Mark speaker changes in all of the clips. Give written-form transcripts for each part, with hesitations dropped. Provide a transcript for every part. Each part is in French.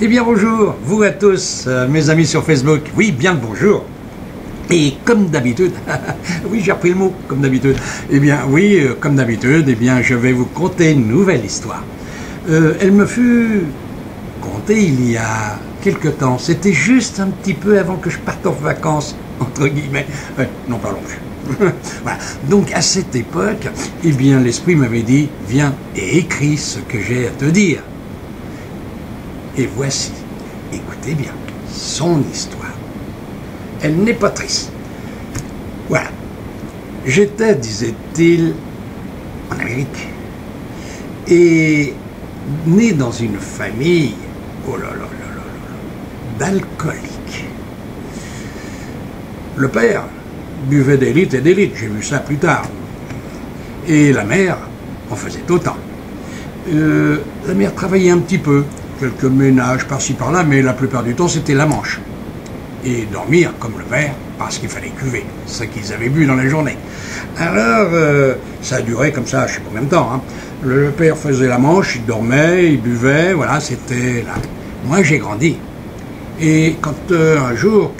Speaker 1: Eh bien bonjour, vous à tous, mes amis sur Facebook. Oui, bien le bonjour. Et comme d'habitude, oui j'ai repris le mot, comme d'habitude. Eh bien oui, comme d'habitude, eh bien je vais vous conter une nouvelle histoire. Elle me fut contée il y a quelque temps. C'était juste un petit peu avant que je parte en vacances, entre guillemets. N'en parlons plus. Voilà. Donc à cette époque, eh bien l'esprit m'avait dit, viens et écris ce que j'ai à te dire. Et voici, écoutez bien, son histoire. Elle n'est pas triste. Voilà. J'étais, disait-il, en Amérique. Et né dans une famille, oh là là là là là, d'alcooliques. Le père buvait des litres et des litres, j'ai vu ça plus tard. Et la mère en faisait autant. La mère travaillait un petit peu, quelques ménages par-ci par-là, mais la plupart du temps c'était la manche. Et dormir comme le père, parce qu'il fallait cuver, ce qu'ils avaient bu dans la journée. Alors, ça a duré comme ça, je sais pas combien de temps. Hein. Le père faisait la manche, il dormait, il buvait, voilà, c'était là. Moi j'ai grandi. Et quand un jour,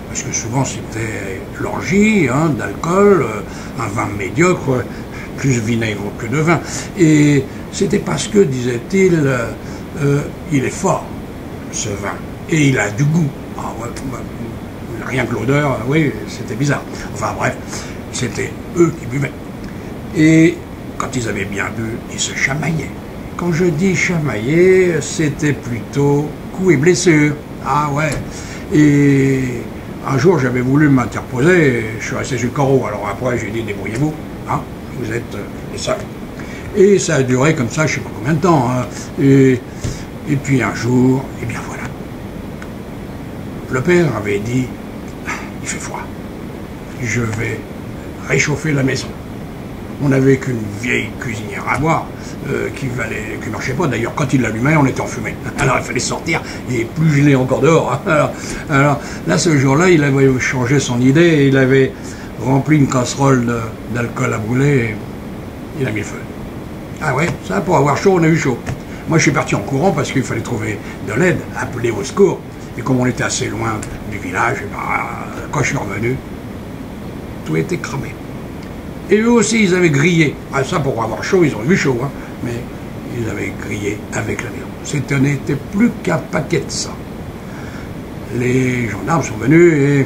Speaker 1: parce que souvent c'était l'orgie, hein, d'alcool, un vin médiocre, plus vinaigre que de vin. Et c'était parce que, disait-il, il est fort, ce vin, et il a du goût. Ah, ouais, rien que l'odeur, oui, c'était bizarre. Enfin bref, c'était eux qui buvaient. Et quand ils avaient bien bu, ils se chamaillaient. Quand je dis chamailler, c'était plutôt coups et blessures. Ah ouais. Et un jour, j'avais voulu m'interposer, je suis resté sur le carreau. Alors après, j'ai dit, débrouillez-vous, hein, vous êtes les seuls. Et ça a duré comme ça, je ne sais pas combien de temps. Hein. Et puis un jour, eh bien voilà. Le père avait dit, il fait froid, je vais réchauffer la maison. On n'avait qu'une vieille cuisinière à boire qui marchait pas. D'ailleurs, quand il l'allumait, on était enfumé. Alors il fallait sortir et plus gelé encore dehors. Alors là, ce jour-là, il avait changé son idée et il avait rempli une casserole d'alcool à brûler et il a mis le feu. Ah ouais, ça, pour avoir chaud, on a eu chaud. Moi, je suis parti en courant parce qu'il fallait trouver de l'aide, appeler au secours. Et comme on était assez loin du village, et ben, quand je suis revenu, tout était cramé. Et eux aussi, ils avaient grillé. Ah, ça, pour avoir chaud, ils ont eu chaud, hein, mais ils avaient grillé avec la maison. C'était n'était plus qu'un paquet de sang. Les gendarmes sont venus et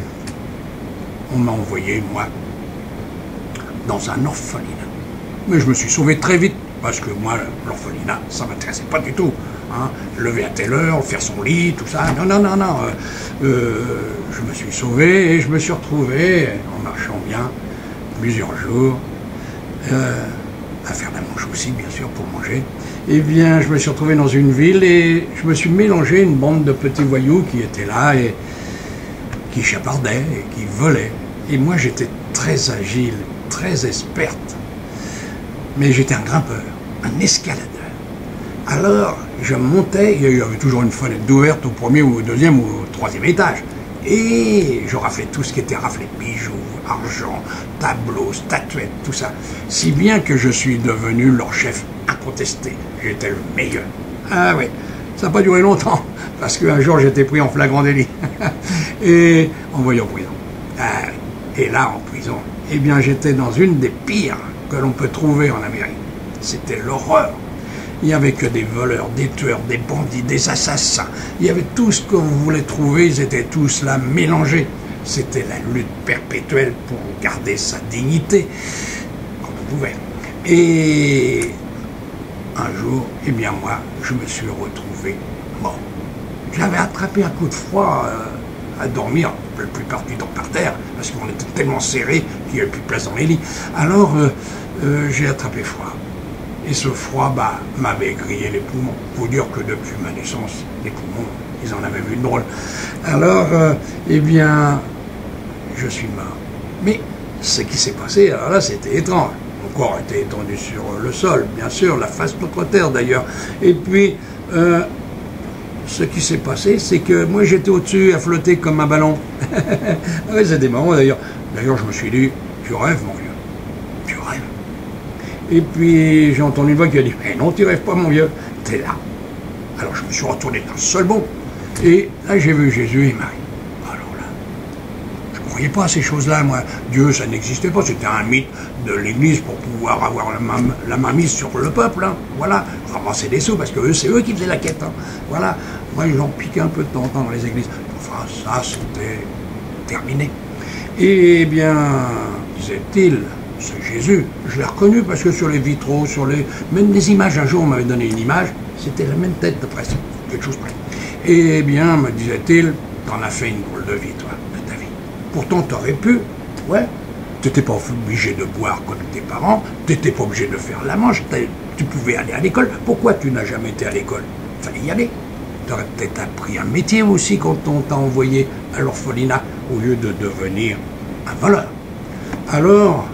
Speaker 1: on m'a envoyé, moi, dans un orphelinat. Mais je me suis sauvé très vite, parce que moi, l'orphelinat, ça ne m'intéressait pas du tout. Hein. Lever à telle heure, faire son lit, tout ça. Non, non, non, non. Je me suis sauvé et je me suis retrouvé, en marchant bien, plusieurs jours, à faire la manche aussi, bien sûr, pour manger. Eh bien, je me suis retrouvé dans une ville et je me suis mélangé une bande de petits voyous qui étaient là et qui chapardaient et qui volaient. Et moi, j'étais très agile, très experte. Mais j'étais un grimpeur, un escaladeur. Alors, je montais, il y avait toujours une fenêtre d'ouverte au premier ou au deuxième ou au troisième étage. Et je raflais tout ce qui était raflé, bijoux, argent, tableaux, statuettes, tout ça. Si bien que je suis devenu leur chef incontesté. J'étais le meilleur. Ah oui, ça n'a pas duré longtemps, parce qu'un jour j'étais pris en flagrant délit. Et envoyé en prison. Ah, et là, en prison, eh bien j'étais dans une des pires que l'on peut trouver en Amérique. C'était l'horreur. Il n'y avait que des voleurs, des tueurs, des bandits, des assassins. Il y avait tout ce que vous voulez trouver, ils étaient tous là mélangés. C'était la lutte perpétuelle pour garder sa dignité, comme on pouvait. Et un jour, eh bien moi, je me suis retrouvé mort. J'avais attrapé un coup de froid à dormir, la plupart du temps par terre, parce qu'on était tellement serrés qu'il n'y avait plus de place dans les lits. Alors, j'ai attrapé froid. Et ce froid m'avait grillé les poumons. Il faut dire que depuis ma naissance, les poumons, ils en avaient vu une drôle. Alors, eh bien, je suis mort. Mais ce qui s'est passé, alors là, c'était étrange. Mon corps était étendu sur le sol, bien sûr, la face contre terre d'ailleurs. Et puis, ce qui s'est passé, c'est que moi, j'étais au-dessus à flotter comme un ballon. Ouais, c'était marrant d'ailleurs. D'ailleurs, je me suis dit, tu rêves, mon vieux. Tu rêves. Et puis j'ai entendu une voix qui a dit « Mais non, tu rêves pas, mon vieux, t'es là. Alors je me suis retourné d'un seul bond, et là j'ai vu Jésus et Marie. Alors là, je ne croyais pas à ces choses-là, moi. Dieu, ça n'existait pas, c'était un mythe de l'Église pour pouvoir avoir la main mise sur le peuple, hein. Voilà, ramasser des sous, parce que c'est eux qui faisaient la quête, hein. Voilà, moi j'en piquais un peu de temps en temps dans les églises. Enfin, ça c'était terminé. Eh bien, disait-il, c'est Jésus. Je l'ai reconnu parce que sur les vitraux, même les images, un jour on m'avait donné une image, c'était la même tête de presque, quelque chose près. Eh bien, me disait-il, t'en as fait une drôle de vie, toi, de ta vie. Pourtant, t'aurais pu, ouais, t'étais pas obligé de boire comme tes parents, t'étais pas obligé de faire la manche, tu pouvais aller à l'école. Pourquoi tu n'as jamais été à l'école? Fallait y aller. T'aurais peut-être appris un métier aussi quand on t'a envoyé à l'orphelinat, au lieu de devenir un voleur. Alors,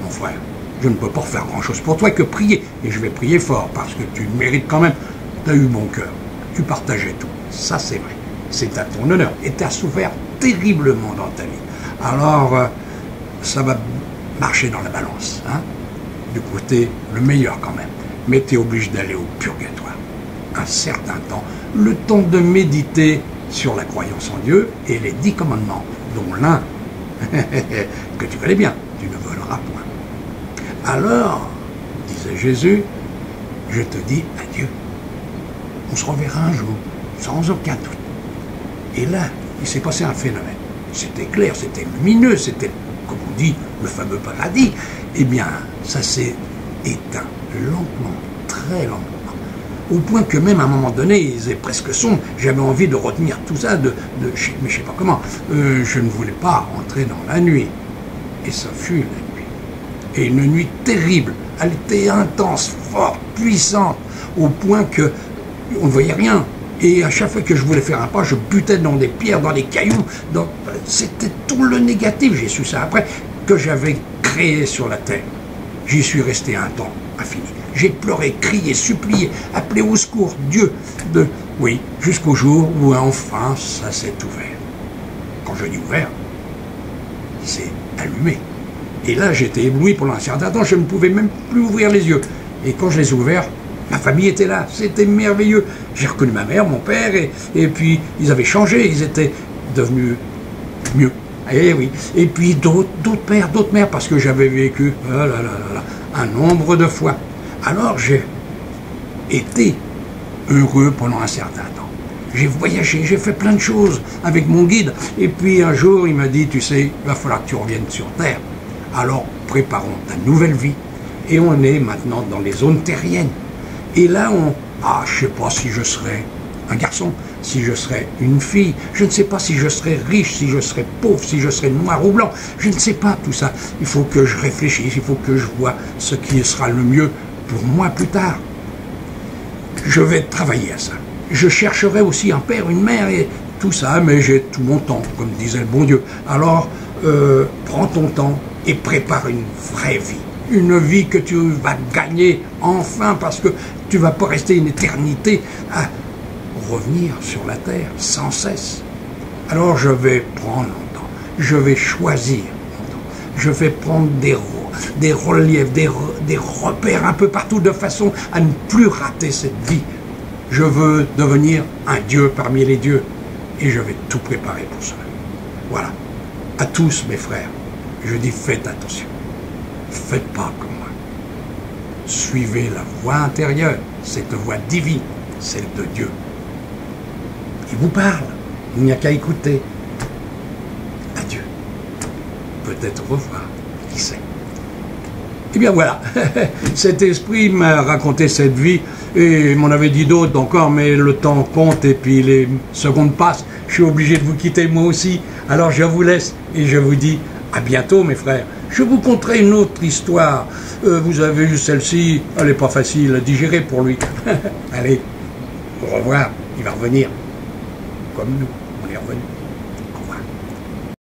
Speaker 1: mon frère, je ne peux pas faire grand-chose pour toi que prier. Et je vais prier fort, parce que tu mérites quand même. Tu as eu bon cœur. Tu partageais tout. Ça, c'est vrai. C'est à ton honneur. Et tu as souffert terriblement dans ta vie. Alors, ça va marcher dans la balance. Hein, du côté le meilleur quand même. Mais tu es obligé d'aller au purgatoire. Un certain temps. Le temps de méditer sur la croyance en Dieu et les 10 commandements, dont l'un que tu connais bien, tu ne voleras point. Alors, disait Jésus, je te dis adieu. On se reverra un jour, sans aucun doute. Et là, il s'est passé un phénomène. C'était clair, c'était lumineux, c'était, comme on dit, le fameux paradis. Eh bien, ça s'est éteint lentement, très lentement. Au point que même à un moment donné, il faisait presque sombre, j'avais envie de retenir tout ça, mais je ne sais pas comment. Je ne voulais pas rentrer dans la nuit. Et ça fut la nuit. Et une nuit terrible. Elle était intense, forte, puissante, au point que on ne voyait rien. Et à chaque fois que je voulais faire un pas, je butais dans des pierres, dans des cailloux. C'était tout le négatif, j'ai su ça après, que j'avais créé sur la terre. J'y suis resté un temps infini. J'ai pleuré, crié, supplié, appelé au secours Dieu. Oui, jusqu'au jour où enfin ça s'est ouvert. Quand je dis ouvert, c'est allumé. Et là, j'étais ébloui pendant un certain temps, je ne pouvais même plus ouvrir les yeux. Et quand je les ai ouverts, ma famille était là, c'était merveilleux. J'ai reconnu ma mère, mon père, et puis ils avaient changé, ils étaient devenus mieux. Eh oui. Et puis d'autres mères, parce que j'avais vécu un nombre de fois. Alors j'ai été heureux pendant un certain temps. J'ai voyagé, j'ai fait plein de choses avec mon guide. Et puis un jour, il m'a dit, tu sais, il va falloir que tu reviennes sur Terre. Alors préparons ta nouvelle vie. Et on est maintenant dans les zones terriennes. Et là, je ne sais pas si je serai un garçon, si je serai une fille, je ne sais pas si je serai riche, si je serai pauvre, si je serai noir ou blanc. Je ne sais pas tout ça. Il faut que je réfléchisse, il faut que je vois ce qui sera le mieux pour moi plus tard. Je vais travailler à ça. Je chercherai aussi un père, une mère et tout ça, mais j'ai tout mon temps, comme disait le bon Dieu. Alors, prends ton temps et prépare une vraie vie. Une vie que tu vas gagner enfin, parce que tu ne vas pas rester une éternité à revenir sur la terre sans cesse. Alors je vais prendre mon temps, je vais choisir mon temps, je vais prendre des reliefs, des repères un peu partout de façon à ne plus rater cette vie. Je veux devenir un Dieu parmi les dieux et je vais tout préparer pour cela. Voilà. À tous mes frères, je dis faites attention. Faites pas comme moi. Suivez la voie intérieure, cette voie divine, celle de Dieu. Il vous parle, il n'y a qu'à écouter. Adieu. Peut-être au revoir, qui sait. Eh bien voilà, cet esprit m'a raconté cette vie et m'en avait dit d'autres encore, mais le temps compte et puis les secondes passent. Je suis obligé de vous quitter moi aussi. Alors je vous laisse et je vous dis à bientôt mes frères. Je vous conterai une autre histoire. Vous avez vu celle-ci, elle n'est pas facile à digérer pour lui. Allez, au revoir, il va revenir. Comme nous, on est revenus.